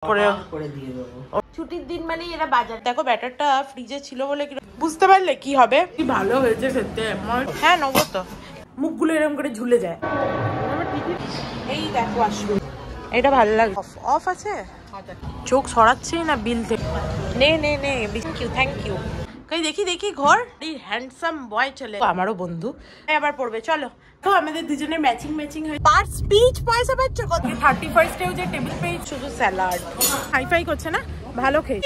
করে দিয়ে দেবো। ছুটির দিন মানে এরা বাজার। দেখো ব্যাটারটা ফ্রিজে ছিল বলে কি বুঝতে পারলে কি হবে। কি ভালো হয়েছে খেতে। হ্যাঁ নেবো তো। মুখগুলো এরকম করে ঝুলে যায়। এই দেখো আসবে, এটা ভালো লাগে। অফ আছে, চোখ সরাচ্ছেই না বিল থেকে। নে নে নে, থ্যাংক ইউ। দেখি দেখি ঘর, এই হ্যান্ডসাম বয় চলে আমারও বন্ধু আবার পড়বে। চলো তো আমাদের দুজনে ম্যাচিং ম্যাচিং হয়। পার স্পিচ পয়সা পাচ্ছ কত? 31st যে টেবিল পেজ শুধু স্যালাড হাইফাই করছে না, ভালো খেয়ে।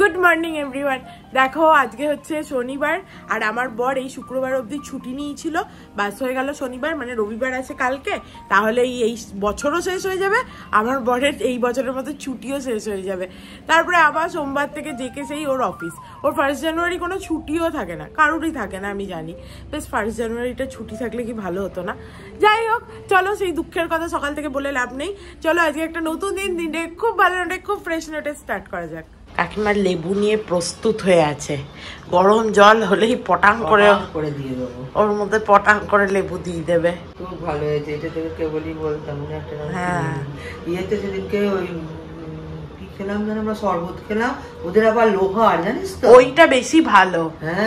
Good morning everyone. দেখো আজকে হচ্ছে শনিবার আর আমার বর এই শুক্রবার অবধি ছুটি নিয়েছিল। বাস হয়ে গেল শনিবার, মানে রবিবার আছে কালকে, তাহলে এই বছরও শেষ হয়ে যাবে, আমার বরের এই বছরের মতো ছুটিও শেষ হয়ে যাবে। তারপরে আবার সোমবার থেকে যেকে সেই ওর অফিস। ওর 1 জানুয়ারি কোনো ছুটিও থাকে না, কারোরই থাকে না আমি জানি। বেশ 1 জানুয়ারিটা ছুটি থাকলে কি ভালো হতো না। যাই হোক চলো, সেই দুঃখের কথা সকাল থেকে বলে লাভ নেই। চলো আজকে একটা নতুন দিনে খুব ভালো নোটে, খুব ফ্রেশ নোটে স্টার্ট করা যাক। কাকিমার লেবু নিয়ে প্রস্তুত হয়ে আছে, গরম জল হলেই পটাং করে দিয়ে দেবো, ওর মধ্যে পটাং করে লেবু দিয়ে দেবে। খুব ভালো হয়েছে। এটা থেকে কেবলই বলতাম একটা। হ্যাঁ ইয়েতে সেদিনকে ওই কি খেলাম যেন, আমরা শরবত খেলাম, ওদের আবার লোহার, জানিস তো ওইটা বেশি ভালো,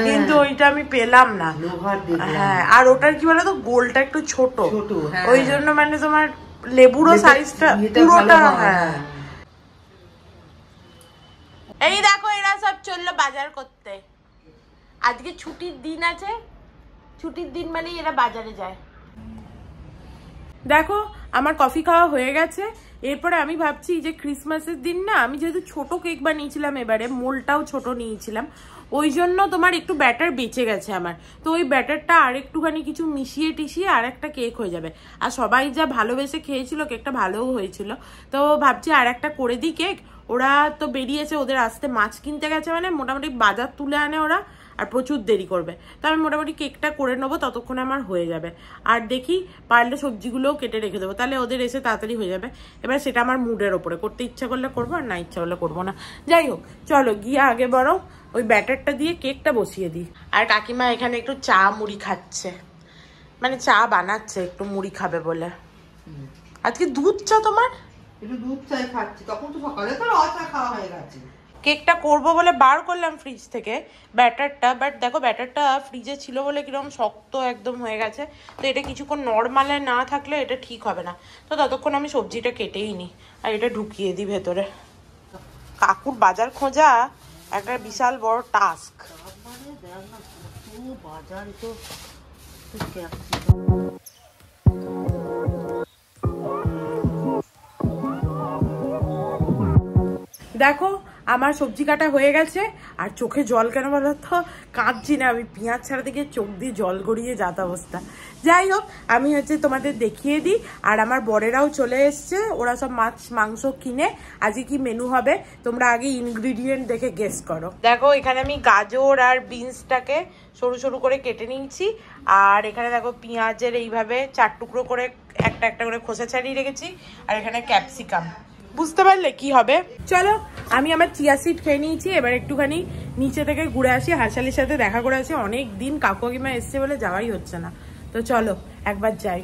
কিন্তু ওইটা আমি পেলাম না, লোহার। হ্যাঁ আর ওটার কি বলতো, গোলটা একটু ছোট, ওই জন্য মানে তোমার লেবুরও সাইজটা পুরোটা। হ্যাঁ এই দেখো এরা সব চললো বাজার করতে। আজকে ছুটির দিন আছে, ছুটির দিন মানে এরা বাজারে যায়। দেখো আমার কফি খাওয়া হয়ে গেছে। এরপরে আমি ভাবছি যে ক্রিসমাসের দিন না, আমি যেহেতু ছোট কেক বানিয়েছিলাম, এবারে মোলটাও ছোট নিয়েছিলাম, ওই জন্য তোমার একটু ব্যাটার বেঁচে গেছে আমার। তো ওই ব্যাটারটা আর একটুখানি কিছু মিশিয়ে টিশিয়ে আর একটা কেক হয়ে যাবে। আর সবাই যা ভালোবেসে খেয়েছিল, কেকটা ভালোও হয়েছিল। তো ভাবছি আর একটা করে দিই কেক। ওরা তো বেরিয়েছে, ওদের আসতে মাছ কিনতে গেছে, মানে মোটামুটি বাজার তুলে আনে ওরা, আর প্রচুর দেরি করবে। তো আমি মোটামুটি কেকটা করে নেবো, ততক্ষণে আমার হয়ে যাবে। আর দেখি পারলে সবজিগুলোও কেটে রেখে দেবো, তাহলে ওদের এসে তাড়াতাড়ি হয়ে যাবে। এবার সেটা আমার মুডের ওপরে, করতে ইচ্ছা করলে করবো, আর না ইচ্ছা করলে করবো না। যাই হোক চলো গিয়ে আগে বরং ওই ব্যাটারটা দিয়ে কেকটা বসিয়ে দিই। আর কাকিমা এখানে একটু চা মুড়ি খাচ্ছে, মানে চা বানাচ্ছে একটু মুড়ি খাবে বলে। আজকে দুধ চা তোমার? একটু দুধ চাই খাচ্ছি, তখন তো সকালে তো চা খাওয়া হয়ে গেছে। কেকটা করবো বলে বার করলাম ফ্রিজ থেকে ব্যাটারটা, বাট দেখো ব্যাটারটা ফ্রিজে ছিল বলে কিরকম শক্ত একদম হয়ে গেছে। তো এটা কিছুক্ষণ নর্মালে না থাকলে এটা ঠিক হবে না। তো ততক্ষণ আমি সবজিটা কেটেই নিই আর এটা ঢুকিয়ে দিই ভেতরে। কাকুর বাজার খোঁজা একটা বিশাল বড় টাস্ক। বাজার তো দেখো আমার সবজি কাটা হয়ে গেছে। আর চোখে জল কেন বলো তো, কাঁদছি না আমি, পেঁয়াজ ছাড়া থেকে চোখ দিয়ে জল গড়িয়ে যাত অবস্থা। যাই হোক আমি হচ্ছে তোমাদের দেখিয়ে দিই। আর আমার বরেরাও চলে এসছে, ওরা সব মাছ মাংস কিনে। আজকে কি মেনু হবে তোমরা আগে ইনগ্রিডিয়েন্ট দেখে গেস করো। দেখো এখানে আমি গাজর আর বিনসটাকে সরু সরু করে কেটে নিয়েছি। আর এখানে দেখো পেঁয়াজের এইভাবে 4 টুকরো করে একটা একটা করে খোসা ছাড়িয়ে রেখেছি। আর এখানে ক্যাপসিকাম। বুঝতে পারলে কি হবে। চলো আমি আমার চিয়া সিড খেয়ে নিয়েছি, এবার একটুখানি নিচে থেকে ঘুরে আসি, হাসালির সাথে দেখা করে আসি। অনেক দিন কাকিমা এসছে বলে যাওয়াই হচ্ছে না, তো চলো একবার যাই।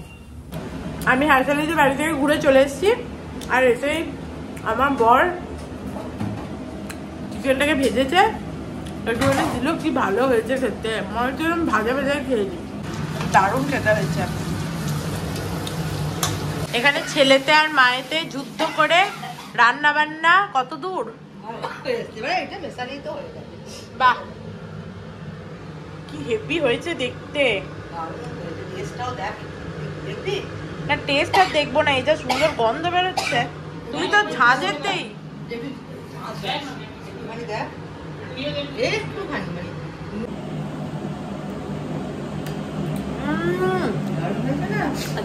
আমি হাসালির বাড়ি থেকে ঘুরে চলে এসেছি। আর এসেই আমার বর চিকেনটাকে ভেজেছে, একটুখানি দিল, কি ভালো হয়েছে খেতে। মনে হচ্ছে ভাজা ভাজা খেয়ে নিই, দারুণ খেতে হয়েছে। এখানে ছেলেতে আর মায়েতে যুদ্ধ করে রান্না বান্না কত দূর। বাহ কি হেভি হয়েছে দেখতে। না টেস্ট আর দেখবো না, এই যা সুন্দর গন্ধ বেরোচ্ছে। তুই তো ঝাঁঝেতেই।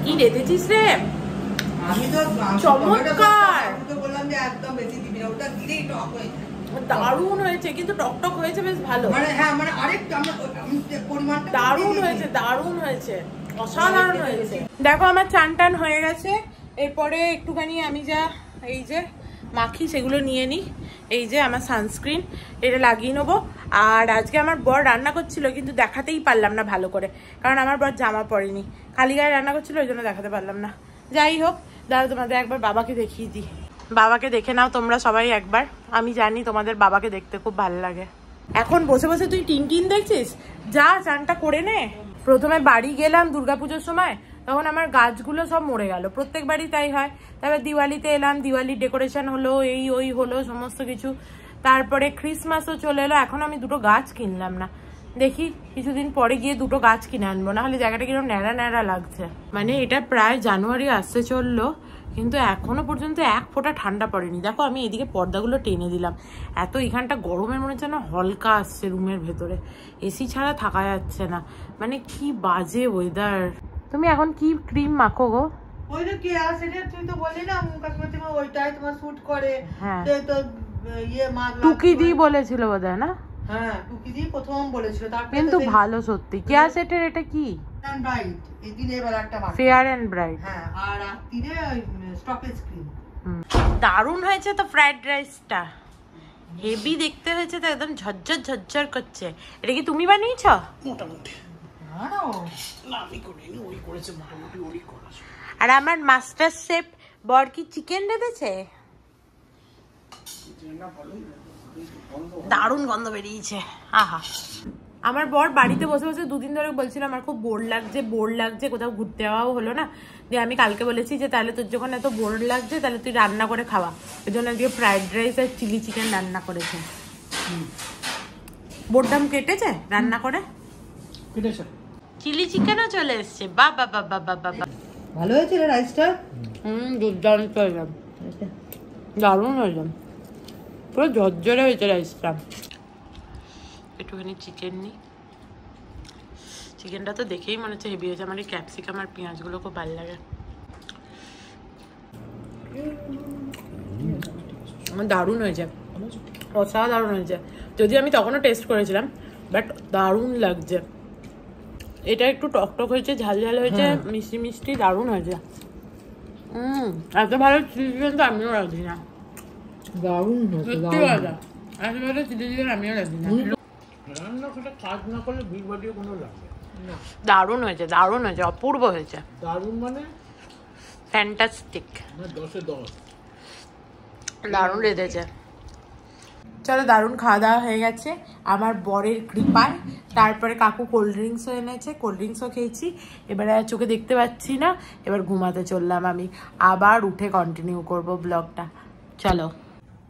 কি রেঁধেছিস রে, চমৎকার, দারুণ হয়েছে। কিন্তু টকটক হয়েছে, বেশ ভালো, দারুণ হয়েছে, দারুণ হয়েছে, অসাধারণ হয়েছে। দেখো আমার চান টান হয়ে গেছে। এরপরে একটুখানি আমি যা এই যে মাখি সেগুলো নিয়ে নিই। এই যে আমার সানস্ক্রিন, এটা লাগিয়ে নেবো। আর আজকে আমার বর রান্না করছিল, কিন্তু দেখাতেই পারলাম না ভালো করে, কারণ আমার বর জামা পরেনি, খালি গায়ে রান্না করছিল, ওই জন্য দেখাতে পারলাম না। যাই হোক দাঁড়াও তোমাদের একবার বাবাকে দেখিয়ে দিই। বাবাকে দেখে নাও তোমরা সবাই একবার, আমি জানি তোমাদের বাবাকে দেখতে খুব ভালো লাগে। এখন বসে বসে তুই টিন দেখছিস, যা চানটা করে নে। প্রথমে বাড়ি গেলাম দুর্গাপুজোর সময়, তখন আমার গাছগুলো সব মরে গেল, প্রত্যেকবারই তাই হয়। তারপর দিওয়ালিতে এলাম, দিওয়ালির ডেকোরেশন হলো, এই ওই হলো সমস্ত কিছু। তারপরে ক্রিসমাসও চলে এলো, এখন আমি দুটো গাছ কিনলাম না, দেখি কিছুদিন পরে গিয়ে দুটো গাছ কিনে আনবো, না হলে জায়গাটা কিরকম ন্যাড়া ন্যাড়া লাগছে। মানে এটা প্রায় জানুয়ারি আসতে চললো, কিন্তু এখনো পর্যন্ত এক ফোঁটা ঠান্ডা পড়েনি। দেখো আমি এদিকে পর্দাগুলো টেনে দিলাম, এত এখানটা গরমের মনে হচ্ছে না হলকা আসছে রুমের ভেতরে, এসি ছাড়া থাকা যাচ্ছে না, মানে কি বাজে ওয়েদার। তুমি এখন কি ক্রিম মাখো গো? ওই যে কি আছে রে, তুই তো বললি না মুখ কাকিমা ওইটাই তোমার শুট করে। হ্যাঁ তো ইয়ে মা টুকি দি বলেছিল বোধহয় না? হ্যাঁ টুকি দি প্রথম বলেছিল, তারপরে কিন্তু ভালো সত্যি। কেয়া সেটের এটা কি? ফেয়ার এন্ড ব্রাইট, এই দিনে এবার একটা মার্ক ফেয়ার এন্ড ব্রাইট। হ্যাঁ, আর রাত্রিরে স্টকেজ ক্রিম। দারুণ হয়েছে তো ফ্রাইড রাইসটা, হেভি দেখতে হয়েছে তো, একদম ঝরঝর ঝরঝর করছে। এটা কি তুমি বানিয়েছ? মোটামুটি না, আমি করিনি, ওই করেছে মোটামুটি, ওই করেছে। আর আমার মাস্টার শেফ বর কি চিকেন রেঁধেছে, দারুণ গন্ধ বেরিয়েছে। আহা, আমার বর বাড়িতে বসে বসে দুদিন ধরে বলছিল আমার খুব বোর লাগছে, কোথাও ঘুরতে যাওয়াও হলো না। দিয়ে আমি কালকে বলেছি যে তাহলে তোর যখন এত বোর লাগছে তাহলে তুই রান্না করে খাওয়া, ওই জন্য আজকে ফ্রাইড রাইস আর চিলি চিকেন রান্না করেছে। বোরডাম কেটেছে রান্না করে, চিলি চিকেনও চলে এসছে। বাবা বাবা বাবা, ভালো হয়েছে রে রাইসটা। দুর্দান্ত হয়ে দারুণ হয়ে যাম, পুরো ঝরঝরে হয়েছে রাইসটা। একটুখানি চিকেন নিই, চিকেনটা তো দেখেই মনে হচ্ছে হেভি হয়েছে। আমার এই ক্যাপসিকাম আর পেঁয়াজগুলো খুব ভালো লাগে, আমার দারুণ হয়েছে, অসাধারণ হয়েছে। যদিও আমি তখনও টেস্ট করেছিলাম, বাট দারুণ লাগছে। এটা একটু টকটক হয়েছে, ঝাল ঝাল হয়েছে, মিষ্টি মিষ্টি, দারুণ হয়েছে। এত ভালো চিলি চিকেন তো আমিও রাখি না, দারুণ হয়েছে, সত্যি কথা, এত ভালো চিলি চিকেন আমিও রাখি না। রান্না করে কাজ না করলে ভিড় বাড়িয়ে কোনো লাগবে না। দারুণ হয়েছে, দারুণ হয়েছে, অপূর্ব হয়েছে, দারুণ মানে ফ্যান্টাস্টিক, না 10-এ 10। দারুণ রেঁধেছে। চলো, দারুণ খাওয়া দাওয়া হয়ে গেছে আমার বরের কৃপায়। তারপরে কাকু কোল্ড ড্রিঙ্কসও এনেছে, কোল্ড ড্রিঙ্কসও খেয়েছি। এবারে আর চোখে দেখতে পাচ্ছি না, এবার ঘুমাতে চললাম আমি, আবার উঠে কন্টিনিউ করব ব্লগটা। চলো,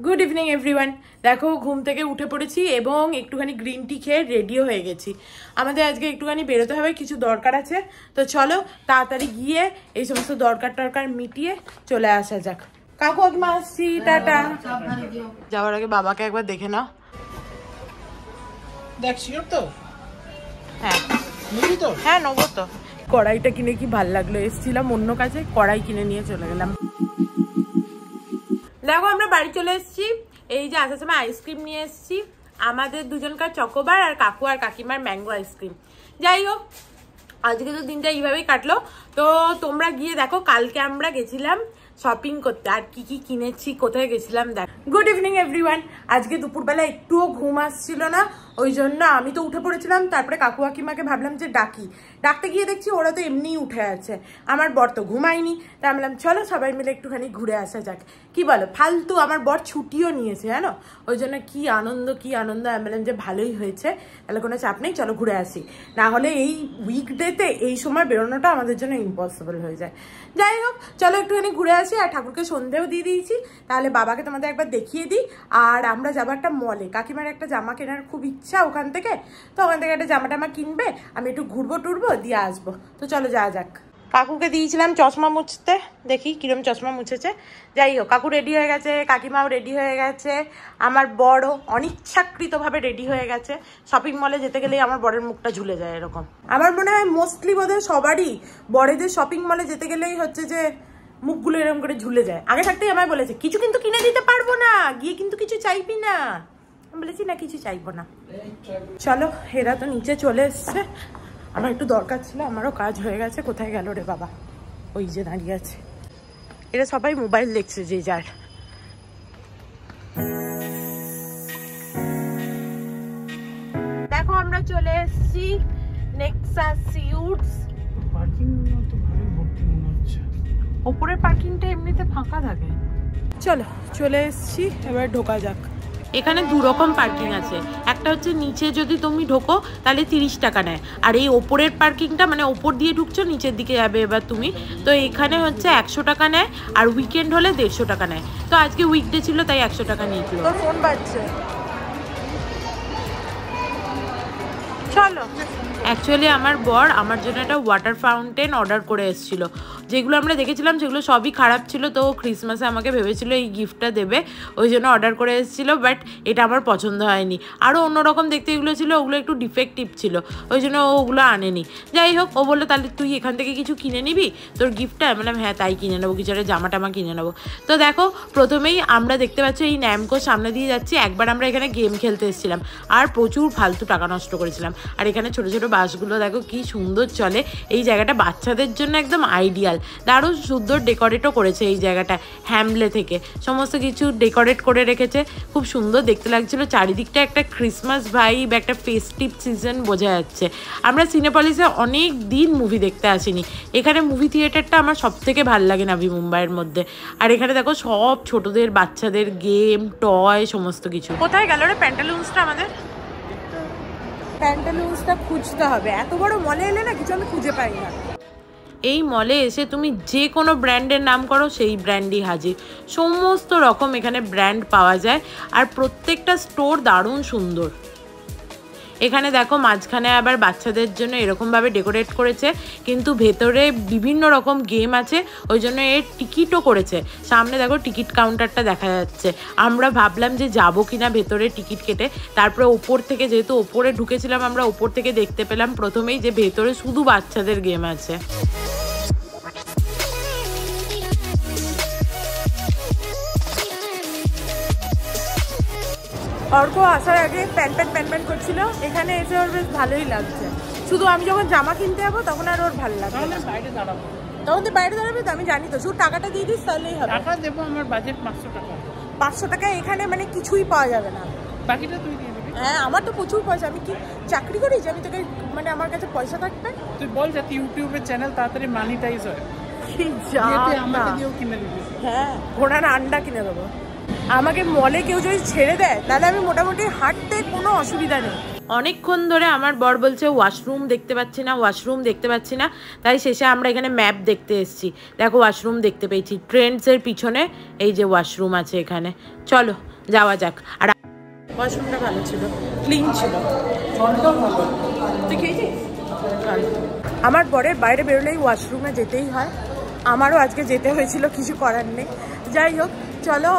গুড ইভিনিং এভরিওয়ান। দেখো ঘুম থেকে উঠে পড়েছি এবং একটুখানি গ্রিন টি খেয়ে রেডিও হয়ে গেছি। আমাদের আজকে একটুখানি বেরোতে হবে, কিছু দরকার আছে, তো চলো তাড়াতাড়ি গিয়ে এই সমস্ত দরকার মিটিয়ে চলে আসা যাক। কাকু একমা আসছি, টাটা। যাওয়ার আগে বাবাকে একবার দেখে নাও। দেখ শিওর তো? হ্যাঁ নিবি তো? হ্যাঁ নেবো তো। কড়াইটা কিনে কি ভাল লাগলো, এসছিলাম অন্য কাজে, কড়াই কিনে নিয়ে চলে গেলাম। দেখো আমরা বাড়ি চলে এসেছি, এই যে আসার সময় আইসক্রিম নিয়ে এসেছি, আমাদের দুজনকার চকোবার আর কাকু আর কাকিমার ম্যাঙ্গো আইসক্রিম। যাই হোক, আজকে তো দিনটা এইভাবেই কাটলো। তো তোমরা গিয়ে দেখো, কালকে আমরা গেছিলাম শপিং করতে, আর কি কি কিনেছি, কোথায় গেছিলাম দেখ। Good evening everyone. আজকে দুপুরবেলা একটুও ঘুম আসছিল না, ওই জন্য আমি তো উঠে পড়েছিলাম। তারপরে কাকু কাকিমাকে ভাবলাম যে ডাকতে গিয়ে দেখছি ওরা তো এমনিই উঠে আছে, আমার বর তো ঘুমায়নি। তা আমি বললাম চলো সবাই মিলে একটুখানি ঘুরে আসা যাক। কি বলো, ফালতু আমার বর ছুটিও নিয়েছে জানো, ওই জন্য কি আনন্দ আমি বললাম যে ভালোই হয়েছে, তাহলে কোনো চাপ নেই, চলো ঘুরে আসি। না হলে এই উইকডেতে এই সময় বেরোনোটা আমাদের জন্য ইম্পসিবল হয়ে যায়। যাই হোক, চলো একটুখানি ঘুরে আসি। আর ঠাকুরকে সন্ধেও দিয়ে দিয়েছি, তাহলে বাবাকে তোমাদের একবার দেখিয়ে দিই। আর আমরা যাবো একটা মলে, কাকিমার একটা জামা কেনার খুব ইচ্ছা ওখান থেকে, তো ওখান থেকে একটা জামা টামা কিনবে, আমি একটু ঘুরবো টুরবো দিয়ে আসবো। তো চলো যাওয়া যাক। কাকুকে দিয়েছিলাম চশমা মুছতে, দেখি কিরম চশমা মুছেছে। যাই হোক, কাকু রেডি হয়ে গেছে, কাকিমাও রেডি হয়ে গেছে, আমার বড় অনিচ্ছাকৃতভাবে রেডি হয়ে গেছে। শপিং মলে যেতে গেলেই আমার বরের মুখটা ঝুলে যায় এরকম। আমার মনে হয় মোস্টলি বোধহয় সবারই বড়দের শপিং মলে যেতে গেলেই হচ্ছে যে মুখগুলো এরকম করে ঝুলে যায়। আগে থাকতেই আমায় বলেছে কিছু কিন্তু কিনে দিতে পারবো না, গিয়ে কিন্তু কিছু চাইবি না। আমি বলেছি না, কিছু চাইবো না। চলো, এরা তো নিচে চলে এসছে, আমার একটু দরকার ছিল, আমারও কাজ হয়ে গেছে। কোথায় গেল রে বাবা? ওই যে দাঁড়িয়ে আছে। এরা সবাই মোবাইল দেখছে যে যার। দেখো আমরা চলে এসেছি নেক্সা সিউটস। পার্কিং তো ভালোই ভর্তি মনে হচ্ছে। ওপরের পার্কিংটা এমনিতে ফাঁকা থাকে, চলো চলে এসছি, এবার ঢোকা যাক। এখানে দু রকম পার্কিং আছে, একটা হচ্ছে নিচে যদি তুমি ঢোকো তাহলে 30 টাকা নেয়, আর এই ওপরের পার্কিংটা মানে ওপর দিয়ে ঢুকছো নিচের দিকে যাবে এবার তুমি, তো এখানে হচ্ছে 100 টাকা নেয়, আর উইকেন্ড হলে 150 টাকা নেয়। তো আজকে উইকডে ছিল তাই 100 টাকা নিয়েছিল। তোর ফোন বাজছে, চলো। অ্যাকচুয়ালি আমার বর আমার জন্য একটা ওয়াটার ফাউন্টেন অর্ডার করে এসেছিল, যেগুলো আমরা দেখেছিলাম সেগুলো সবই খারাপ ছিল, তো ক্রিসমাসে আমাকে ভেবেছিল এই গিফটটা দেবে, ওই জন্য অর্ডার করে এসেছিলো, বাট এটা আমার পছন্দ হয়নি। আরও অন্যরকম দেখতে এগুলো ছিল, ওগুলো একটু ডিফেক্টিভ ছিল, ওই জন্য ওগুলো আনেনি। যাই হোক, ও বললো তাহলে তুই এখান থেকে কিছু কিনে নিবি তোর গিফটটা, বললাম হ্যাঁ তাই কিনে নেবো, কিছু একটা জামা টামা কিনে নেবো। তো দেখো প্রথমেই আমরা দেখতে পাচ্ছি এই ন্যামকোর সামনে দিয়ে যাচ্ছি, একবার আমরা এখানে গেম খেলতে এসেছিলাম আর প্রচুর ফালতু টাকা নষ্ট করেছিলাম। আর এখানে ছোটো ছোটো বাসগুলো দেখো কি সুন্দর চলে, এই জায়গাটা বাচ্চাদের জন্য একদম আইডিয়াল, দারুণ সুন্দর ডেকোরেটও করেছে এই জায়গাটা, হ্যামলে থেকে সমস্ত কিছু ডেকোরেট করে রেখেছে, খুব সুন্দর দেখতে লাগছিল। চারিদিকটা একটা ক্রিসমাস ভাইব, একটা ফেস্টিভ সিজন বোঝা যাচ্ছে। আমরা সিনেপলিসে অনেক দিন মুভি দেখতে আসিনি, এখানে মুভি থিয়েটারটা আমার সব থেকে ভালো লাগে নাভি মুম্বাইয়ের মধ্যে। আর এখানে দেখো সব ছোটদের বাচ্চাদের গেম টয় সমস্ত কিছু। কোথায় গেল রে প্যান্টালুন্সটা? আমাদের প্যান্টালুন্সটা খুঁজতে হবে, এত বড় মলে এলে না কিছু আমি খুঁজে পাই না। এই মলে এসে তুমি যে কোনো ব্র্যান্ডের নাম করো সেই ব্র্যান্ডই হাজির, সমস্ত রকম এখানে ব্র্যান্ড পাওয়া যায়, আর প্রত্যেকটা স্টোর দারুণ সুন্দর। এখানে দেখো মাঝখানে আবার বাচ্চাদের জন্য এরকমভাবে ডেকোরেট করেছে, কিন্তু ভেতরে বিভিন্ন রকম গেম আছে, ওই জন্য এর টিকিটও করেছে। সামনে দেখো টিকিট কাউন্টারটা দেখা যাচ্ছে, আমরা ভাবলাম যে যাবো কিনা ভেতরে টিকিট কেটে, তারপরে ওপর থেকে যেহেতু ওপরে ঢুকেছিলাম আমরা, ওপর থেকে দেখতে পেলাম প্রথমেই যে ভেতরে শুধু বাচ্চাদের গেম আছে। অর্ক আসার আগে প্যান করছিল, এখানে এসে ওর বেশ ভালোই লাগছে, শুধু আমি যখন জামা কিনতে যাবো তখন আর ওর ভালো লাগবে। বাইরে দাঁড়াবো, তখন তুই বাইরে দাঁড়াবি তো, আমি জানি তো, শুধু টাকাটা দিয়ে দিস তাহলেই হবে। টাকা দেবো, আমার বাজেট 500 টাকা। 500 টাকা এখানে মানে কিছুই পাওয়া যাবে না, বাকিটা তুই দিয়ে দিবি। হ্যাঁ আমার তো প্রচুর পয়সা, আমি কি চাকরি করি যে আমি তোকে মানে আমার কাছে পয়সা থাকবে? তুই বল যাতে ইউটিউবের চ্যানেল তাড়াতাড়ি মানিটাইজ হয়, আমাকে দিয়েও কিনে দিবি। হ্যাঁ ঘোড়ার আন্ডা কিনে দেবো। আমাকে মলে কেউ যদি ছেড়ে দেয় তাহলে আমি মোটামুটি হাঁটতে কোনো অসুবিধা নেই। অনেকক্ষণ ধরে আমার বর বলছে ওয়াশরুম দেখতে পাচ্ছি না, ওয়াশরুম দেখতে পাচ্ছি না, তাই শেষে আমরা এখানে ম্যাপ দেখতে এসেছি। দেখো ওয়াশরুম দেখতে পেয়েছি, ট্রেন্ডসের পিছনে এই যে ওয়াশরুম আছে এখানে, চলো যাওয়া যাক। আর ওয়াশরুমটা ভালো ছিল, ক্লিন ছিল। তুই খেয়েছিস? আমার বরের বাইরে বেরোলেই ওয়াশরুমে যেতেই হয়, আমারও আজকে যেতে হয়েছিল, কিছু করার নেই। যাই হোক চলো,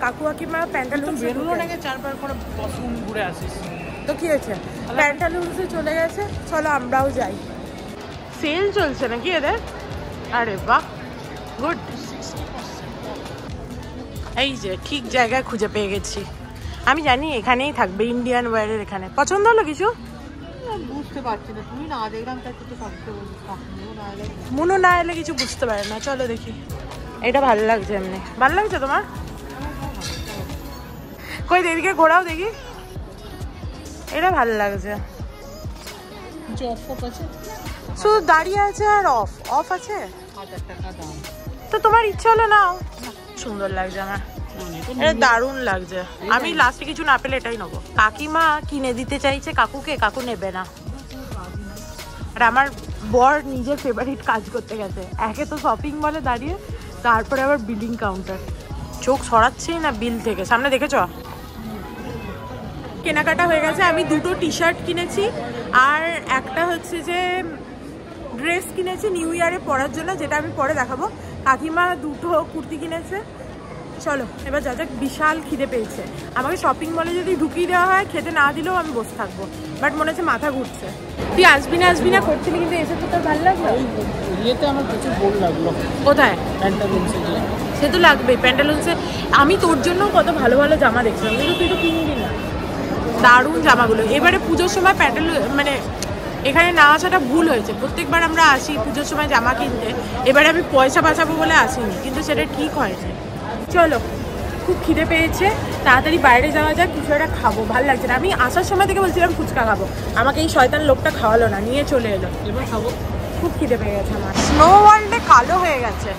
কাকু কাকিমা প্যান্টালুন্স বেরোলো নাকি 4-5 করে ওয়াশরুম ঘুরে আসিস, তো কি হয়েছে, প্যান্টালুন্সে চলে গেছে, চলো আমরাও যাই। সেল চলছে নাকি এদের? আরে বাহ, গুড। এই যে ঠিক জায়গায় খুঁজে পেয়ে গেছি, আমি জানি এখানেই থাকবে, ইন্ডিয়ান ওয়্যারের এখানে। পছন্দ হলো কিছু? বুঝতে পারছি না, তুমি না দেখলাম তাই কিছু ভাবতে বলছি, মনু না এলে কিছু বুঝতে পারে না। চলো দেখি, এটা ভালো লাগছে, এমনি ভালো লাগছে তোমার? কই এদিকে ঘোরাও দেখি, এটা ভালো লাগছে। শুধু দাঁড়িয়ে আছে আর অফ আছে, 1000 টাকা দাম। তো তোমার ইচ্ছা হলো নাও, সুন্দর লাগছে আমার, এটা দারুণ লাগছে। আমি লাস্টে কিছু না পেলে এটাই নেবো। কাকিমা কিনে দিতে চাইছে কাকুকে, কাকু নেবে না। আর আমার বর নিজের ফেভারিট কাজ করতে গেছে, একে তো শপিং মলে দাঁড়িয়ে, তারপরে আবার বিলিং কাউন্টার, চোখ সরাচ্ছেই না বিল থেকে। সামনে দেখেছ? কেনাকাটা হয়ে গেছে, আমি 2টো টি শার্ট কিনেছি আর একটা হচ্ছে যে ড্রেস কিনেছি নিউ ইয়ারে পরার জন্য, যেটা আমি পরে দেখাবো। কাকিমা 2টো কুর্তি কিনেছে। চলো এবার যা যাক, বিশাল খিদে পেয়েছে আমাকে। শপিং মলে যদি ঢুকিয়ে দেওয়া হয়, খেতে না দিলেও আমি বসে থাকবো, বাট মনে হচ্ছে মাথা ঘুরছে। তুই আসবি না করছিলি, কিন্তু এসে তো তোর ভালো লাগলো। ইয়েতে আমার প্রচুর বোর লাগলো। কোথায়? প্যান্টালুন্সে গিয়ে। সে তো লাগবেই প্যান্টালুন্সে। আমি তোর জন্য কত ভালো ভালো জামা দেখছিলাম, কিন্তু তুই তো কিনবি না। দারুণ জামাগুলো। এবারে পুজোর সময় মানে এখানে না আসাটা ভুল হয়েছে। প্রত্যেকবার আমরা আসি পুজোর সময় জামা কিনতে, এবারে আমি পয়সা বাঁচাবো বলে আসিনি, কিন্তু সেটা ঠিক হয়নি। চলো, খুব খিদে পেয়েছে, তাড়াতাড়ি বাইরে যাওয়া যাক, কিছু একটা খাবো, ভালো লাগছে না। আমি আসার সময় থেকে বলছিলাম ফুচকা খাবো, আমাকে এই শয়তান লোকটা খাওয়ালো না, নিয়ে চলে এলো। এবার খাবো। খুব খিদে পেয়ে গেছে আমার। স্নো ওয়ার্ল্ডে কালো হয়ে গেছে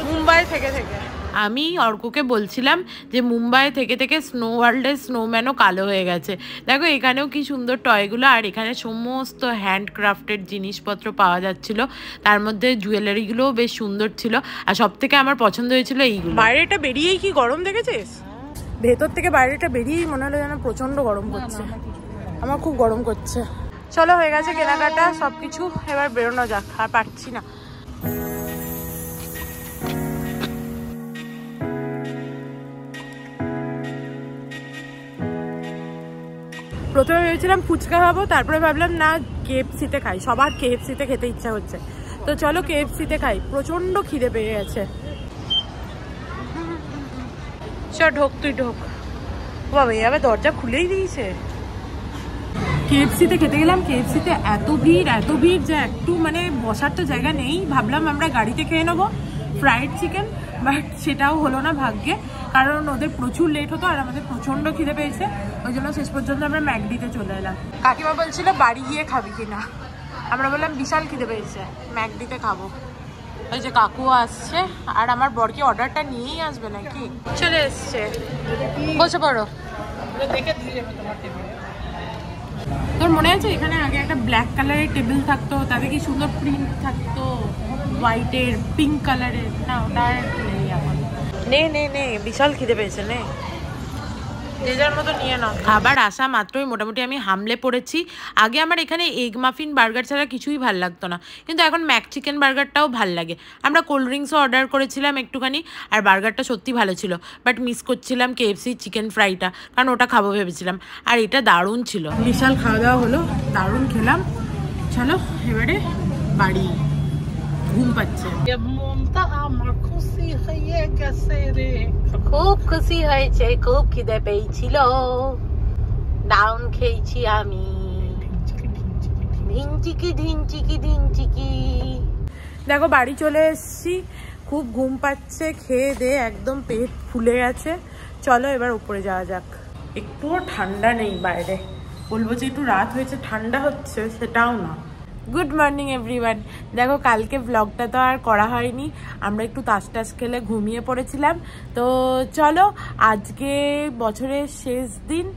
মুম্বাই থেকে থেকে। আমি অর্ককে বলছিলাম যে মুম্বাই থেকে থেকে স্নো ওয়ার্ল্ডের স্নোম্যানও কালো হয়ে গেছে। দেখো এখানেও কি সুন্দর টয়গুলো, আর এখানে সমস্ত হ্যান্ডক্রাফটেড জিনিসপত্র পাওয়া যাচ্ছিল, তার মধ্যে জুয়েলারিগুলোও বেশ সুন্দর ছিল, আর সব থেকে আমার পছন্দ হয়েছিল এইগুলো। বাইরেটা বেরিয়েই কি গরম দেখেছিস? ভেতর থেকে বাইরেটা বেরিয়েই মনে হলো যেন প্রচন্ড গরম করছে। আমার খুব গরম করছে। চলো হয়ে গেছে কেনাকাটা সবকিছু, এবার বেরোনো যাক, আর পারছি না। প্রথমে ভেবেছিলাম ফুচকা খাবো, তারপরে ভাবলাম না কেএফসিতে খাই, সবার কেএফসিতে খেতে ইচ্ছা হচ্ছে, তো চলো কেএফসিতে খাই। প্রচন্ড খিদে পেয়ে গেছে। চল ঢোক, তুই ঢোক। বাবা এবার দরজা খুলেই দিয়েছে। কেএফসিতে খেতে গেলাম, কেএফসিতে এত ভিড় যে একটু মানে বসার তো জায়গা নেই। ভাবলাম আমরা গাড়িতে খেয়ে নেবো ফ্রাইড চিকেন, বাট সেটাও হলো না ভাগ্যে, কারণ ওদের প্রচুর লেট হতো আর আমাদের প্রচন্ড খিদে পেয়েছে। ওই জন্য শেষ পর্যন্ত আমরা ম্যাকডিতে চলে এলাম। কাকিমা বলছিল বাড়ি গিয়ে খাবি কিনা, আমরা বললাম বিশাল খিদে পেয়েছে, ম্যাকডিতে খাবো। ওই যে কাকু আসছে, আর আমার বরকে অর্ডারটা নিয়েই আসবে নাকি, চলে এসছে। বসে পড়ো। তোর মনে আছে এখানে আগে একটা ব্ল্যাক কালারের টেবিল থাকতো, তাতে কি সুন্দর প্রিন্ট থাকতো, হোয়াইটের পিঙ্ক কালারের? না ওটা নেই এখন। নে বিশাল খিদে পেয়েছে, নে যে যার মতো নিয়ে নাও। খাবার আসা মাত্রই মোটামুটি আমি হামলে পড়েছি। আগে আমার এখানে এগ মাফিন বার্গার ছাড়া কিছুই ভাল লাগতো না, কিন্তু এখন ম্যাক চিকেন বার্গারটাও ভাল লাগে। আমরা কোল্ড ড্রিঙ্কসও অর্ডার করেছিলাম একটুখানি, আর বার্গারটা সত্যি ভালো ছিল, বাট মিস করছিলাম কেএফসি চিকেন ফ্রাইটা, কারণ ওটা খাবো ভেবেছিলাম, আর এটা দারুণ ছিল। বিশাল খাওয়া দাওয়া হলো, দারুণ খেলাম। চলো এবারে বাড়ি, ঘুম পাচ্ছে। খুব খুশি হয়েছে, খুব খিদে পেয়েছিল, ডাউন খেয়েছি আমি। ধিনচিকি। দেখো বাড়ি চলে এসছি, খুব ঘুম পাচ্ছে, খেয়ে দে একদম পেট ফুলে গেছে। চলো এবার উপরে যাওয়া যাক। একটুও ঠান্ডা নেই বাইরে, বলবো যে একটু রাত হয়েছে ঠান্ডা হচ্ছে সেটাও না। Good morning everyone. দেখো কালকে ব্লগটা তো আর করা হয়নি, আমরা একটু তাস খেলে ঘুমিয়ে পড়েছিলাম। তো চলো আজকে বছরের শেষ দিন,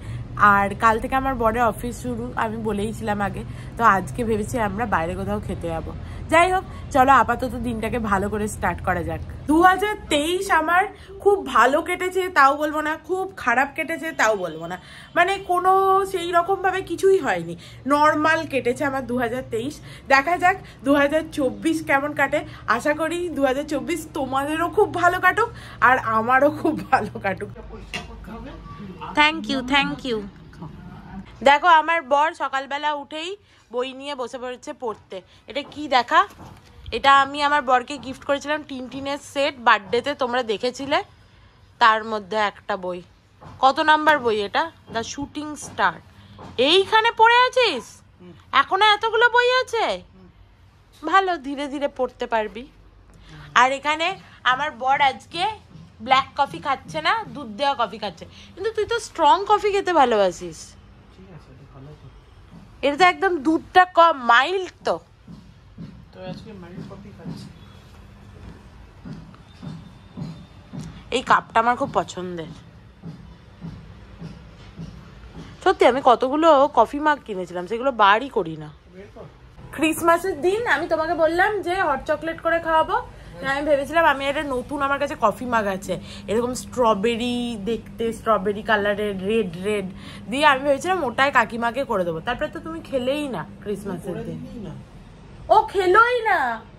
আর কাল থেকে আমার বড় অফিস শুরু, আমি বলেইছিলাম আগে। তো আজকে ভেবেছি আমরা বাইরে কোথাও খেতে যাবো। যাই হোক চলো আপাতত দিনটাকে ভালো করে স্টার্ট করা যাক। 2023 আমার খুব ভালো কেটেছে তাও বলবো না, খুব খারাপ কেটেছে তাও বলবো না, মানে কোনো সেই রকমভাবে কিছুই হয়নি, নর্মাল কেটেছে আমার 2023। দেখা যাক 2024 কেমন কাটে। আশা করি 2024 তোমাদেরও খুব ভালো কাটুক, আর আমারও খুব ভালো কাটুক। Thank you. দেখো আমার বর সকালবেলা উঠেই বই নিয়ে বসে পড়েছে পড়তে। এটা কি দেখা? এটা আমি আমার বরকে গিফট করেছিলাম টিনটিনের সেট বার্থডেতে, তোমরা দেখেছিলে, তার মধ্যে একটা বই। কত নাম্বার বই এটা? The shooting star. এইখানে পড়ে আছিস? এখনো এতগুলো বই আছে? ভালো, ধীরে ধীরে পড়তে পারবি। আর এখানে আমার বর আজকে ব্ল্যাক কফি খাচ্ছে না, দুধ দেওয়া কফি খাচ্ছে, কিন্তু তুই তো স্ট্রং কফি খেতে ভালোবাসিস। এটা তো একদম দুধটা কম, মাইল্ড তো আজকে মাইল্ড কফি খাচ্ছি। এই কাপটা আমার খুব পছন্দের, সত্যি। আমি কতগুলো কফি মাগ কিনেছিলাম, সেগুলো বারই করি না। ক্রিসমাসের দিন আমি তোমাকে বললাম যে হট চকলেট করে খাওয়াবো, আমি ভেবেছিলাম আমি একটা নতুন আমার কাছে কফি মাগ আছে এরকম স্ট্রবেরি দেখতে, স্ট্রবেরি কালারের, রেড দিয়ে আমি ভেবেছিলাম ওটাই কাকিমাকে করে দেবো। তারপরে তো তুমি খেলেই না ক্রিসমাসের দিন। ও খেলোই না,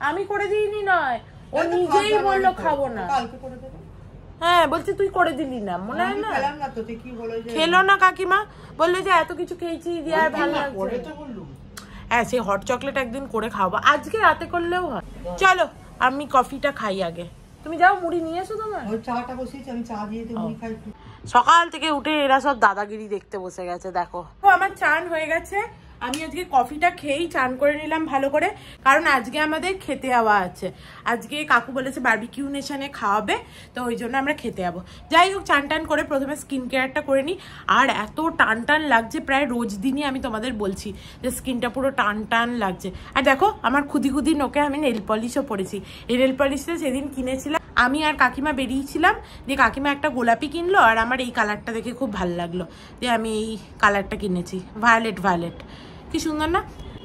আমি করে দিইনি নয়, ও নিজেই বললো খাবো না। হ্যাঁ বলছি তুই করে দিলি না, মনে হয় না? খেলো না কাকিমা, বললো যে এত কিছু খেয়েছি দিয়ে আর ভালো লাগছে। হ্যাঁ সেই হট চকলেট একদিন করে খাওয়াবো, আজকে রাতে করলেও হয়। চলো আমি কফিটা খাই আগে, তুমি যাও মুড়ি নিয়ে এসো। তোমার চাটা বসিয়েছি, আমি চা দিয়ে মুড়ি খাই। সকাল থেকে উঠে এরা সব দাদাগিরি দেখতে বসে গেছে। দেখো আমার চান হয়ে গেছে, আমি আজকে কফিটা খেয়েই চান করে নিলাম ভালো করে, কারণ আজকে আমাদের খেতে যাওয়া আছে। আজকে কাকু বলেছে বারবিকিউ নেশনে খাওয়াবে, তো ওই জন্য আমরা খেতে যাবো। যাই হোক চান টান করে প্রথমে স্কিন কেয়ারটা করে নিই। আর এত টান লাগছে, প্রায় রোজ দিনই আমি তোমাদের বলছি যে স্কিনটা পুরো টান লাগছে। আর দেখো আমার খুদি নোকে আমি নেল পলিশও পরেছি। এই নেল পলিশটা সেদিন কিনেছিলাম আমি আর কাকিমা বেরিয়েছিলাম, দিয়ে কাকিমা একটা গোলাপি কিনলো আর আমার এই কালারটা দেখে খুব ভালো লাগলো, দিয়ে আমি এই কালারটা কিনেছি, ভায়োলেট। কি সুন্দর না?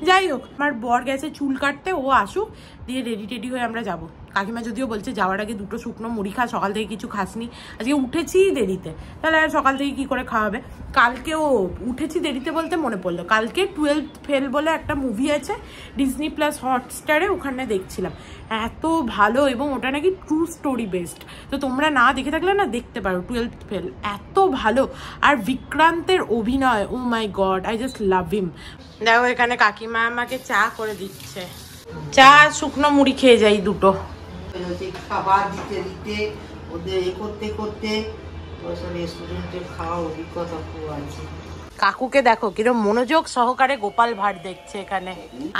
যাই হোক, আমার বর গেছে চুল কাটতে, ও আসুক, দিয়ে রেডি হয়ে আমরা যাব। কাকিমা যদিও বলছে যাওয়ার আগে 2টো শুকনো মুড়ি খা, সকাল থেকে কিছু খাসনি, আজকে উঠেছি দেরিতে, তাহলে আর সকাল থেকে কি করে খাওয়াবে। কালকেও উঠেছি দেরিতে বলতে মনে পড়লো, কালকে 12th ফেল বলে একটা মুভি আছে ডিজনি প্লাস হটস্টারে, ওখানে দেখছিলাম, এত ভালো, এবং ওটা নাকি ট্রু স্টোরি বেসড। তো তোমরা না দেখে থাকলে না দেখতে পারো 12th ফেল, এত ভালো। আর বিক্রান্তের অভিনয়, ও মাই গড, আই জাস্ট লাভ হিম। দেখো এখানে কাকিমা আমাকে চা করে দিচ্ছে, চা শুকনো মুড়ি খেয়ে যাই 2টো। খাবার দিতে দিতে ওদের করতে করতে রেস্টুরেন্টের খাওয়ার অভিজ্ঞতা খুব আছে। কাকুকে দেখো কিরম মনোযোগ সহকারে গোপাল ভাঁড় দেখছে এখানে।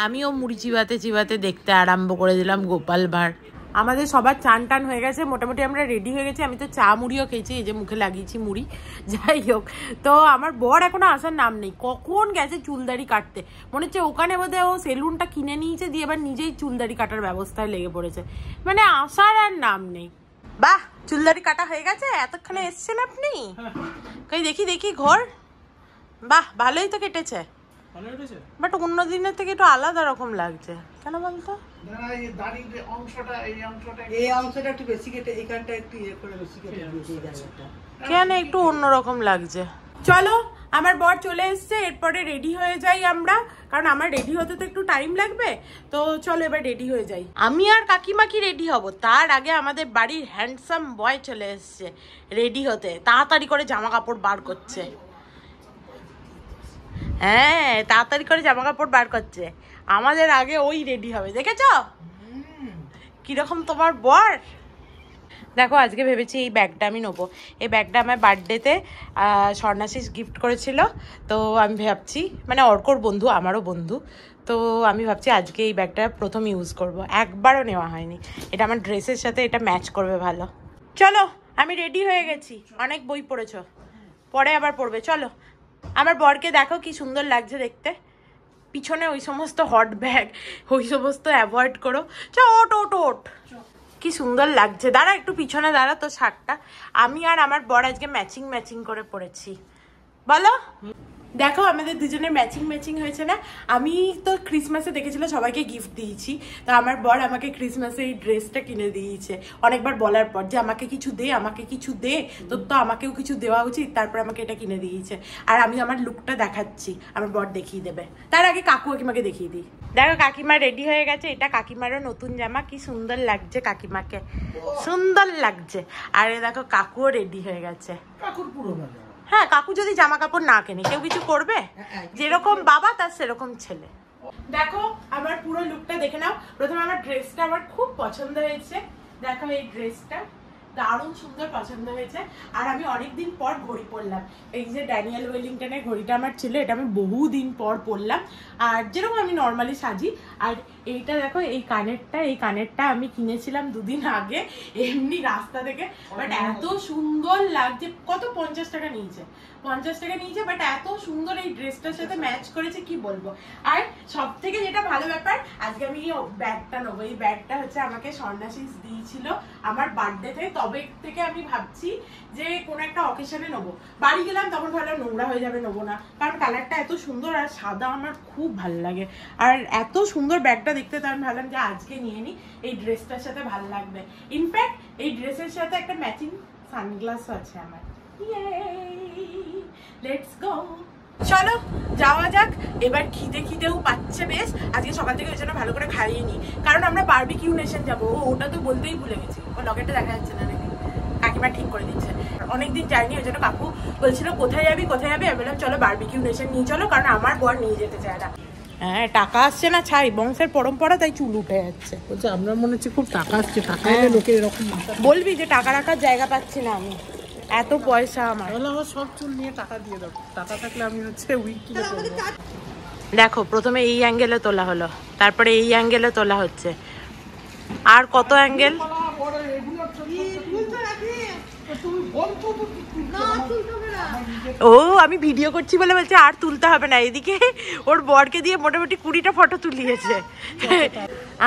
আমিও মুড়ি চিবাতে দেখতে আরম্ভ করে দিলাম গোপাল ভাঁড়। আমাদের সবার চান টান হয়ে গেছে, মোটামুটি আমরা রেডি হয়ে গেছি। আমি তো চা মুড়িও খেয়েছি, এই যে মুখে লাগিয়েছি মুড়ি। যাই হোক, তো আমার বর এখনো আসার নাম নেই, কখন গেছে চুলদাড়ি কাটতে। মনে হচ্ছে ওখানে বোধহয় ও সেলুনটা কিনে নিয়েছে, দিয়ে এবার নিজেই চুলদাড়ি কাটার ব্যবস্থায় লেগে পড়েছে, মানে আসার আর নাম নেই। বাহ, চুলদাড়ি কাটা হয়ে গেছে, এতক্ষণে এসছেন আপনি? কই দেখি ঘর, বাহ ভালোই তো কেটেছে, বাট অন্য দিনের থেকে একটু আলাদা রকম লাগছে, কেন বলতো? এই অংশটা একটু বেশি কেটে, এইখানটা একটু ইয়ে করে বেশি কেটে কেন একটু অন্যরকম লাগছে। চলো, আমার বর চলে এসছে, এরপরে রেডি হয়ে যাই আমরা, কারণ আমার রেডি হতে তো একটু টাইম লাগবে। তো চলো এবার রেডি হয়ে যাই। আমি আর কাকিমা কি রেডি হব, তার আগে আমাদের বাড়ির হ্যান্ডসাম বয় চলে এসছে রেডি হতে, তাড়াতাড়ি করে জামা কাপড় বার করছে। হ্যাঁ, তাড়াতাড়ি করে জামা কাপড় বার করছে, আমাদের আগে ওই রেডি হবে। দেখেছো কিরকম তোমার বর? দেখো, আজকে ভেবেছি এই ব্যাগটা আমি নেবো। এই ব্যাগটা আমার বার্থডেতে স্বর্ণাশিস গিফট করেছিল, তো আমি ভাবছি, মানে অর্কর বন্ধু, আমারও বন্ধু, তো আমি ভাবছি আজকে এই ব্যাগটা প্রথম ইউজ করব। একবারও নেওয়া হয়নি, এটা আমার ড্রেসের সাথে এটা ম্যাচ করবে ভালো। চলো, আমি রেডি হয়ে গেছি, অনেক বই পড়েছো, পরে আবার পড়বে। চলো, আমার বরকে দেখো কি সুন্দর লাগছে দেখতে, পিছনে ওই সমস্ত হট ব্যাগ, ওই সমস্ত অ্যাভয়েড করো। ওট কি সুন্দর লাগছে, দাঁড়া একটু পিছনে দাঁড়া, তো শার্টটা আমি আর আমার বর আজকে ম্যাচিং করে পরেছি, বলো। দেখো আমাদের দুজনের ম্যাচিং হয়েছে না? আমি তো ক্রিসমাসে দেখেছিল সবাইকে গিফট দিয়েছি, তো আমার বর আমাকে ক্রিসমাসে এই ড্রেসটা কিনে দিয়েছে, অনেকবার বলার পর যে আমাকে কিছু দে, তো আমাকেও কিছু দেওয়া উচিত, তারপর আমাকে এটা কিনে দিয়েছে। আর আমি আমার লুকটা দেখাচ্ছি, আমার বর দেখিয়ে দেবে, তার আগে কাকিমাকে দেখিয়ে দিই। দেখো কাকিমা রেডি হয়ে গেছে, এটা কাকিমারও নতুন জামা, কি সুন্দর লাগছে কাকিমাকে, সুন্দর লাগছে। আর দেখো কাকুও রেডি হয়ে গেছে, কাকুর পুরোনো। হ্যাঁ, কাকু যদি জামা কাপড় না কেনে কেউ কিছু করবে? যেরকম বাবা তার সেরকম ছেলে। দেখো আমার পুরো লুকটা দেখে নাও। প্রথমে আমার ড্রেসটা আমার খুব পছন্দ হয়েছে, দেখো এই ড্রেসটা দারুণ সুন্দর পছন্দ হয়েছে। আর আমি অনেকদিন পর ঘড়ি পরলাম, এই যে ড্যানিয়েল ওয়েলিংটনের ঘড়িটা আমার ছিল, এটা আমি বহুদিন পর পরলাম, আর যেরকম আমি নর্মালি সাজি। আর এইটা দেখো, এই কানেরটা আমি কিনেছিলাম 2 দিন আগে এমনি রাস্তা থেকে, বাট এত সুন্দর লাগছে। কত 50 টাকা নিয়েছে, 50 টাকা নিয়েছে, বাট এত সুন্দর এই ড্রেসটার সাথে ম্যাচ করেছে কি বলবো। আর সব থেকে যেটা ভালো ব্যাপার, আজকে আমি এই ব্যাগটা নেবো। এই ব্যাগটা হচ্ছে আমাকে স্বর্ণাশিস দিয়েছিল আমার বার্থডেতে, তবে থেকে আমি ভাবছি যে কোনো একটা অকেশনে নেবো। বাড়ি গেলাম তখন ভাবলাম নোংরা হয়ে যাবে, নেবো না, কারণ কালারটা এত সুন্দর, আর সাদা আমার খুব ভালো লাগে, আর এত সুন্দর ব্যাগটা দেখতে, তো আমি ভাবলাম যে আজকে নিয়ে নিই, এই ড্রেসটার সাথে ভালো লাগবে। ইনফ্যাক্ট এই ড্রেসের সাথে একটা ম্যাচিং সানগ্লাসও আছে আমার। লেটস গো, চলো যাওয়া যাক। এবার খিদেও পাচ্ছে বেশ, আজকে সকাল থেকে ওই জন্য ভালো করে খাইয়ে নি, কারণ আমরা বারবিকিউ নেশন যাবো। ওটা তো বলতেই ভুলে গেছি, ও লকেটটা দেখা যাচ্ছে না নাকি, কাকিমা ঠিক করে দিচ্ছে। অনেকদিন যাইনি, ওই জন্য কাকু বলছিল কোথায় যাবি, আমি বললাম চলো বারবিকিউ নেশন নিয়ে চলো, কারণ আমার বর নিয়ে যেতে চায় না। হ্যাঁ, টাকা আসছে না ছাই, বংশের পরম্পরা, তাই চুল উঠে যাচ্ছে। বলছে আমরা মনে হচ্ছে খুব টাকা আসছে, টাকা এলে লোকের এরকম বলবি যে টাকা রাখার জায়গা পাচ্ছি না আমি, এত পয়সা আমার। আমার সব চুল নিয়ে টাকা দিয়ে দাও, টাকা থাকলে আমি হচ্ছে উইক কিনে করবো। দেখো প্রথমে এই অ্যাঙ্গেলে তোলা হলো, তারপরে এই অ্যাঙ্গেলে তোলা হচ্ছে, আর কত অ্যাঙ্গেল। ও আমি ভিডিও করছি বলে বলছে আর তুলতে হবে না, এদিকে ওর বরকে দিয়ে মোটামুটি 20টা ফটো তুলিয়েছে।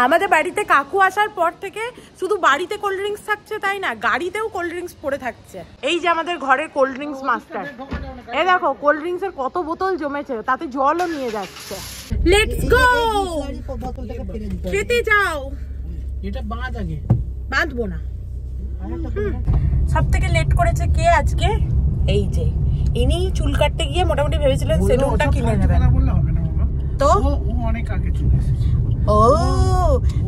আমাদের বাড়িতে কাকু আসার পর থেকে শুধু বাড়িতে কোল্ড ড্রিঙ্কস থাকছে তাই না, গাড়িতেও কোল্ড ড্রিঙ্কস পড়ে থাকছে। এই যে আমাদের ঘরের কোল্ড ড্রিঙ্কস মাস্টার, এই দেখো কোল্ড ড্রিঙ্কস এর কত বোতল জমেছে, তাতে জলও নিয়ে যাচ্ছে। লেটস গো, খেতে যাও। এটা বাঁধ আগে, বাঁধবো না। সব থেকে লেট করেছে কে আজকে? এই যে ইনি চুল কাটতে গিয়ে মোটামুটি ভেবেছিলেন সেলুনটা কিনে নেবেন, তো ও অনেক আগে চলে এসেছে। ও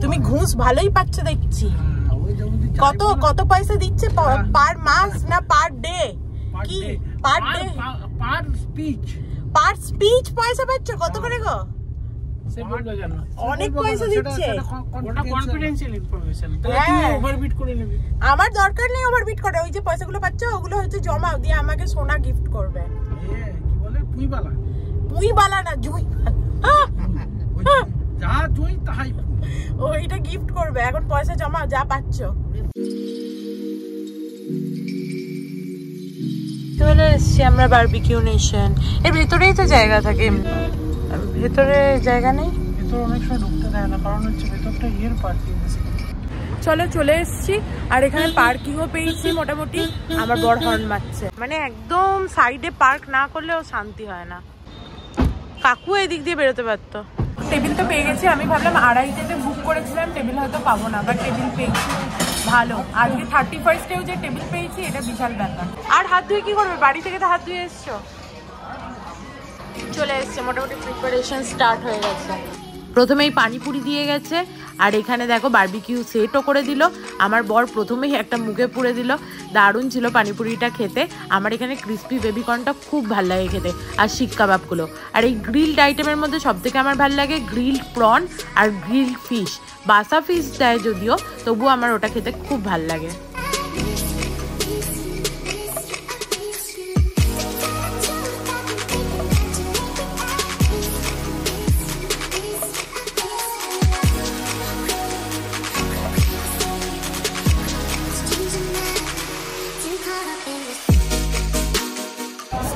তুমি ঘুষ ভালোই পাচ্ছ দেখছি। কত কত পয়সা দিচ্ছে পার মাস না পার ডে? কি পার ডে? পার স্পিচ পয়সা পাচ্ছ কত করে গো? অনেক পয়সা দিচ্ছে। আমার দরকার নেই ওভারবিট করে, ওই যে পয়সাগুলো পাচ্ছ ওগুলো হচ্ছে জমা দিয়ে আমাকে সোনা গিফট করবে। পুইবালা না জুই, ওইটা গিফট করবে। এখন পয়সা জমা, যা পাচ্ছ। চলে এসছি আমরা বারবিকিউ নেশন। এর ভেতরেই তো জায়গা থাকে, ভেতরে জায়গা নেই, ভেতরে অনেক সময় ঢুকতে দেয় না, কারণ হচ্ছে ভেতরটা ইয়ের পার্কিং। চলো চলে এসছি, আর এখানে পার্কিংও পেয়েছি মোটামুটি। আমার বড় হর্ন মারছে, মানে একদম সাইডে পার্ক না করলেও শান্তি হয় না। কাকু এদিক দিয়ে বেরোতে পারতো। টেবিল তো পেয়ে গেছি, আমি ভাবলাম 2:30-তে বুক করেছিলাম, টেবিল হয়তো পাবো না, বাট টেবিল পেয়েছি। ভালো, আজকে 31স্টেও যে টেবিল পেয়েছি এটা বিশাল ব্যাপার। আর হাত ধুয়ে কি করবে, বাড়ি থেকে তো হাত ধুয়ে এসছো। চলে এসছে, মোটামুটি প্রিপারেশন স্টার্ট হয়ে গেছে। প্রথমেই পানিপুরি দিয়ে গেছে, আর এখানে দেখো বারবিকিউ সেটও করে দিল। আমার বর প্রথমেই একটা মুখে পুড়ে দিল, দারুণ ছিল পানিপুরিটা খেতে। আমার এখানে ক্রিস্পি বেবিকর্নটা খুব ভাল লাগে খেতে, আর শিক কাবাবগুলো। আর এই গ্রিলড আইটেমের মধ্যে সবথেকে আমার ভাল লাগে গ্রিলড প্রন আর গ্রিলড ফিশ। বাসা ফিশ দেয় যদিও, তবুও আমার ওটা খেতে খুব ভাল লাগে।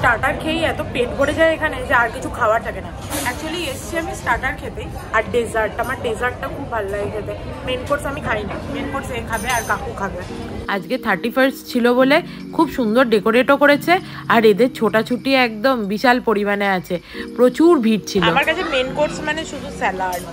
স্টার্টার খেয়েই এত পেট ভরে যায় এখানে যে আর কিছু খাওয়ার থাকে না। অ্যাকচুয়ালি এসছি আমি স্টার্টার খেতে, আর ডেজার্ট, আমার ডেজার্টটা খুব ভালো লাগে খেতে। মেন কোর্স আমি খাই না, মেন কোর্স এ খাবে আর কাকু খাবে। আজকে 31st ছিল বলে খুব সুন্দর ডেকোরেটও করেছে, আর এদের ছোটাছুটি একদম বিশাল পরিমাণে আছে, প্রচুর ভিড় ছিল। আমার কাছে মেন কোর্স মানে শুধু স্যালাড।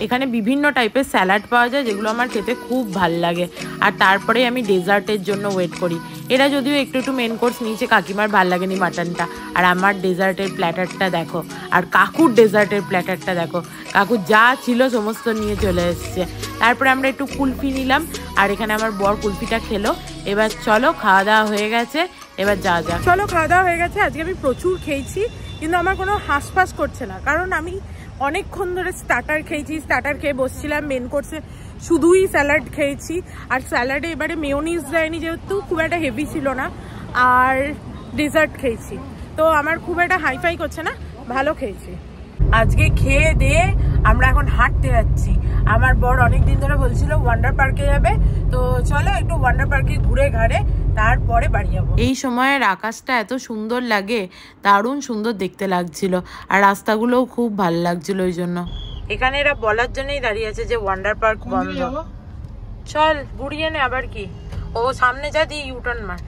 এখানে বিভিন্ন টাইপের স্যালাড পাওয়া যায় যেগুলো আমার খেতে খুব ভাল লাগে, আর তারপরে আমি ডেজার্টের জন্য ওয়েট করি। এরা যদিও একটু একটু মেন কোর্স নিয়েছে, কাকিমার ভাল লাগেনি মাটনটা। আর আমার ডেজার্টের প্ল্যাটারটা দেখো, আর কাকুর ডেজার্টের প্ল্যাটারটা দেখো। কাকু যা ছিল সমস্ত নিয়ে চলে এসছে। তারপরে আমরা একটু কুলফি নিলাম, আর এখানে আমার বর কুলফিটা খেলো। এবার চলো, খাওয়া দাওয়া হয়ে গেছে, এবার যা যা। চলো, খাওয়া দাওয়া হয়ে গেছে। আজকে আমি প্রচুর খেয়েছি, কিন্তু আমার কোনো হাঁসফাঁস করছে না, কারণ আমি অনেকক্ষণ ধরে স্টার্টার খেয়েছি। স্টার্টার খেয়ে বসছিলাম, মেন কোর্সে শুধুই স্যালাড খেয়েছি, আর স্যালাডে এবারে মেয়োনিজ দেয়নি যেহেতু খুব একটা হেভি ছিল না, আর ডেজার্ট খেয়েছি, তো আমার খুব একটা হাইফাই করছে না, ভালো খেয়েছি। আজকে খেয়ে দিয়ে আমরা এখন হাঁটতে যাচ্ছি। আমার বর অনেকদিন ধরে বলছিল ওয়ান্ডার পার্কে যাবে, তো চলো একটু ওয়ান্ডার পার্কে ঘুরে ঘাড়ে তারপরে বাড়ি যাবো। এই সময়ের আকাশটা এত সুন্দর লাগে, দারুণ সুন্দর দেখতে লাগছিল, আর রাস্তাগুলোও খুব ভালো লাগছিল। ওই জন্য এখানে এরা বলার জন্যই দাঁড়িয়ে আছে যে ওয়ান্ডার পার্ক বন্ধ। চল ঘুরিয়ে নে, আবার কি, ও সামনে যা দিয়ে ইউটার্ন মার।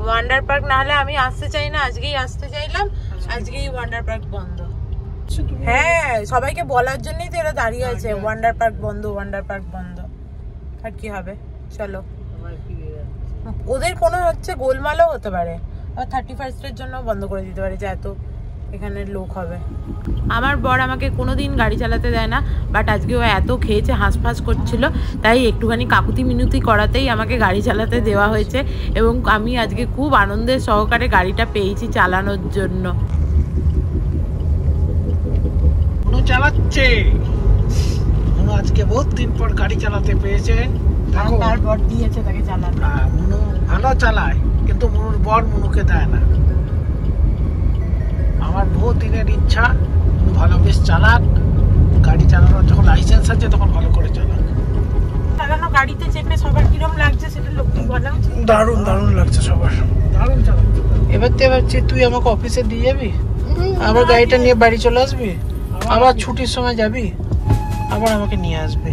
ওয়ান্ডার পার্ক না হলে আমি আসতে চাই না, আজকেই আসতে চাইলাম, আজকেই ওয়ান্ডার পার্ক বন্ধ। হ্যাঁ, সবাইকে বলার জন্যই তো এরা দাঁড়িয়ে আছে, ওয়ান্ডার পার্ক বন্ধ, ওয়ান্ডার পার্ক বন্ধ। আর কি হবে, চলো। ওদের কোনো হচ্ছে গোলমালও হতে পারে, 31st-এর জন্য বন্ধ করে দিতে পারে, যে এত এখানে লোক হবে। আমার বর আমাকে কোনোদিন গাড়ি চালাতে দেয় না, বাট আজকে ও এত খেয়েছে, হাঁসফাঁস করছিল, তাই একটুখানি কাকুতি মিনতি করাতেই আমাকে গাড়ি চালাতে দেওয়া হয়েছে, এবং আমি আজকে খুব আনন্দের সহকারে গাড়িটা পেয়েছি চালানোর জন্য। চালাচ্ছে আজকে বহুত দিন পর গাড়ি চালাতে পেয়েছে, তারপর দিয়েছে তাকে চালাতে। মুনু ভালো চালায়, কিন্তু মুনুর বর মুনুকে দেয় না। আমার বহুত দিনের ইচ্ছা মুনু ভালো বেশ চালাক, গাড়ি চালানোর যখন লাইসেন্স আছে তখন ভালো করে চালাক। চালানো গাড়িতে চেপে সবার কিরম লাগছে সেটা লোককে বলা। দারুণ দারুণ লাগছে সবার, দারুণ চালাচ্ছে। এবার তুই আমাকে অফিসে দিয়ে যাবি, আবার গাড়িটা নিয়ে বাড়ি চলে আসবি, আবার ছুটির সময় যাবি, আবার আমাকে নিয়ে আসবি।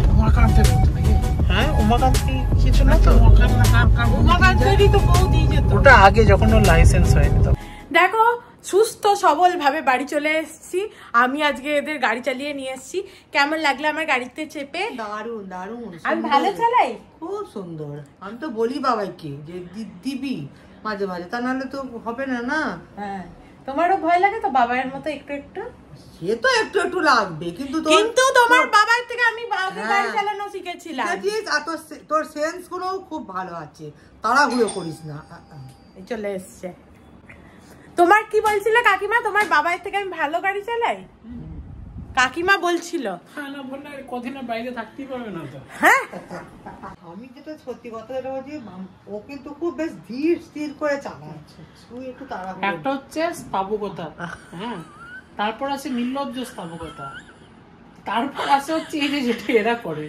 হ্যাঁ, উমাকান্ত কিছু না তো, উমাকান্তেরই তো বউ দিয়ে যেত ওটা আগে যখন ওর লাইসেন্স হয়নি। তো দেখো সুস্থ সবল ভাবে বাড়ি চলে এসেছি আমি, আজকে এদের গাড়ি চালিয়ে নিয়ে এসেছি। কেমন লাগলো আমার গাড়িতে চেপে? দারুণ দারুণ, আমি ভালো চালাই, খুব সুন্দর। আমি তো বলি বাবাইকে যে দিবি মাঝে মাঝে, তা নাহলে তো হবে না। না হ্যাঁ, তোমারও ভয় লাগে তো বাবার মতো একটু একটু? সে তো একটু একটু লাগবে, কিন্তু তোমার বাবার থেকে আমি গাড়ি চালানো শিখেছিলাম। তোর সেন্স গুলো খুব ভালো আছে, তাড়াহুড়ো করিস না। চলে এসছে। তোমার কি বলছিল কাকিমা, তোমার বাবার থেকে আমি ভালো গাড়ি চালাই? কাকিমা বলছিল কদিনের বাইরে থাকতেই পারবে না তো। হ্যাঁ, আমি যেটা সত্যি কথা বলছি, ও কিন্তু খুব বেশ ধীর স্থির করে চালায়, তুই একটু তাড়াহুড়ো। একটা হচ্ছে স্থাবকতা, হ্যাঁ, তারপর আছে নির্লজ্জ স্থাবকতা, তারপর আছে হচ্ছে এই যে যেটা এরা করে,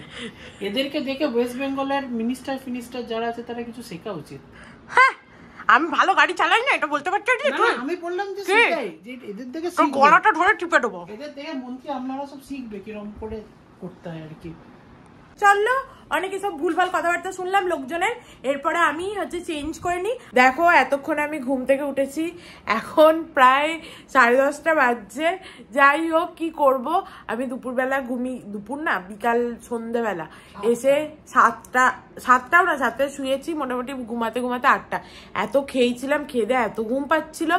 এদেরকে দেখে ওয়েস্ট বেঙ্গলের মিনিস্টার যারা আছে তারা কিছু শেখা উচিত। হ্যাঁ, আমি ভালো গাড়ি চালাই না এটা বলতে পারছি? আমি বললাম যে সেটাই, যে এদের দেখে গলাটা ধরে টিপে দেবো, এদের দেখে মন্ত্রী আপনারা সব শিখবে কিরকম করে করতে হয় আর কি। চললো অনেকে সব ভুলভাল কথাবার্তা শুনলাম লোকজনের, এরপরে আমি হচ্ছে চেঞ্জ করে নি। দেখো এতক্ষণ আমি ঘুম থেকে উঠেছি, এখন প্রায় 10:30 বাজছে। যাই হোক কি করব, আমি দুপুরবেলা দুপুর না বিকাল সন্ধ্যেবেলা এসে 7টাও না 7টায় শুয়েছি, মোটামুটি ঘুমাতে 8টা। এত খেয়েছিলাম, খেয়ে এত ঘুম পাচ্ছিল,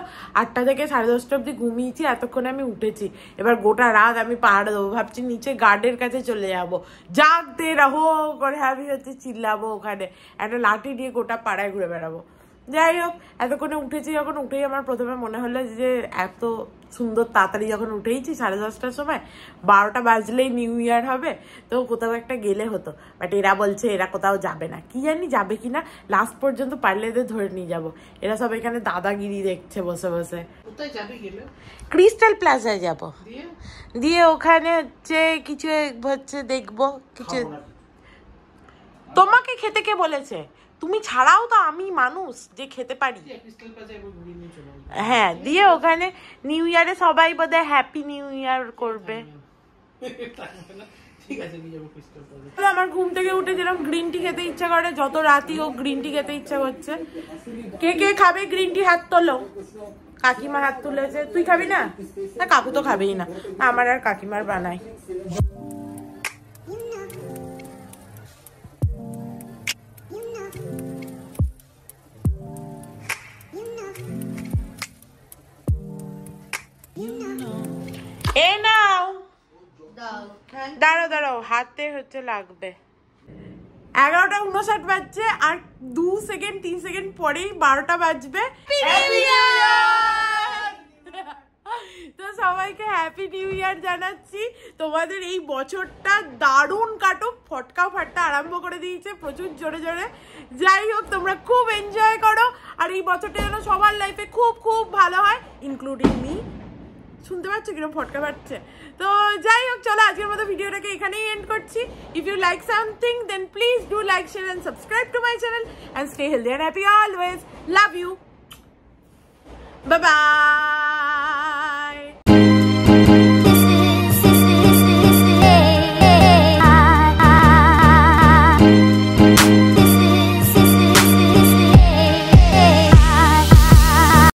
8টা থেকে 10:30 অব্দি ঘুমিয়েছি, এতক্ষণে আমি উঠেছি। এবার গোটা রাত আমি পাহাড় দেবো, ভাবছি নিচে গার্ডের কাছে চলে যাবো, জাগতে রাহো করে আমি হচ্ছে চিল্লাবো, ওখানে একটা লাঠি দিয়ে গোটা পাড়ায় ঘুরে বেড়াবো। যাই হোক এতক্ষণে উঠেছি, যখন উঠেই আমার প্রথমে মনে হলো যে এত সুন্দর তাড়াতাড়ি যখন উঠেইছি 10:30টার সময়, 12টা বাজলেই নিউ ইয়ার হবে, তো কোথাও একটা গেলে হতো। বাট এরা বলছে এরা কোথাও যাবে না, কি জানি যাবে কিনা, লাস্ট পর্যন্ত পারলে এদের ধরে নিয়ে যাবো। এরা সব এখানে দাদাগিরি দেখছে বসে বসে। কোথায় যাবে গেলে? ক্রিস্টাল প্লাজায় যাব, দিয়ে ওখানে হচ্ছে কিছু হচ্ছে দেখবো কিছু। তোমাকে খেতে কে বলেছে? তুমি ছাড়াও তো আমি মানুষ যে খেতে পারি। হ্যাঁ, দিয়ে ওখানে নিউ ইয়ারে সবাই বোধহয় হ্যাপি নিউ ইয়ার করবে। আমার ঘুম থেকে উঠে যেরকম গ্রিন টি খেতে ইচ্ছা করে, যত রাতই হোক গ্রিন টি খেতে ইচ্ছা করছে। কে কে খাবে গ্রিন টি হাত তোলো। কাকিমা হাত তুলেছে, তুই খাবি না? না কাকু তো খাবেই না, আমার আর কাকিমার বানাই। এ নাও, দাঁড়াও হাতে হচ্ছে লাগবে। 11:59 বাজছে, আর 2 সেকেন্ড 3 সেকেন্ড পরেই 12টা বাজবে। তো সবাইকে হ্যাপি নিউ ইয়ার জানাচ্ছি। তোমাদের এই বছরটা দারুণ কাটুক, ফটকা ফাটটা আরম্ভ করে দিয়েছে প্রচুর জোরে জোরে। যাই হোক তোমরা খুব এনজয় করো, আর এই বছরটা যেন সবার লাইফে খুব খুব ভালো হয়, ইনক্লুডিং মি। শুনতে পাচ্ছ কিরকম ফটকা ফাটছে? তো যাই হোক চলো আজকের মতো ভিডিওটাকে এখানেই এন্ড করছি। If you like something then please do like, share and subscribe to my channel and stay healthy and happy always. Love you, bye by.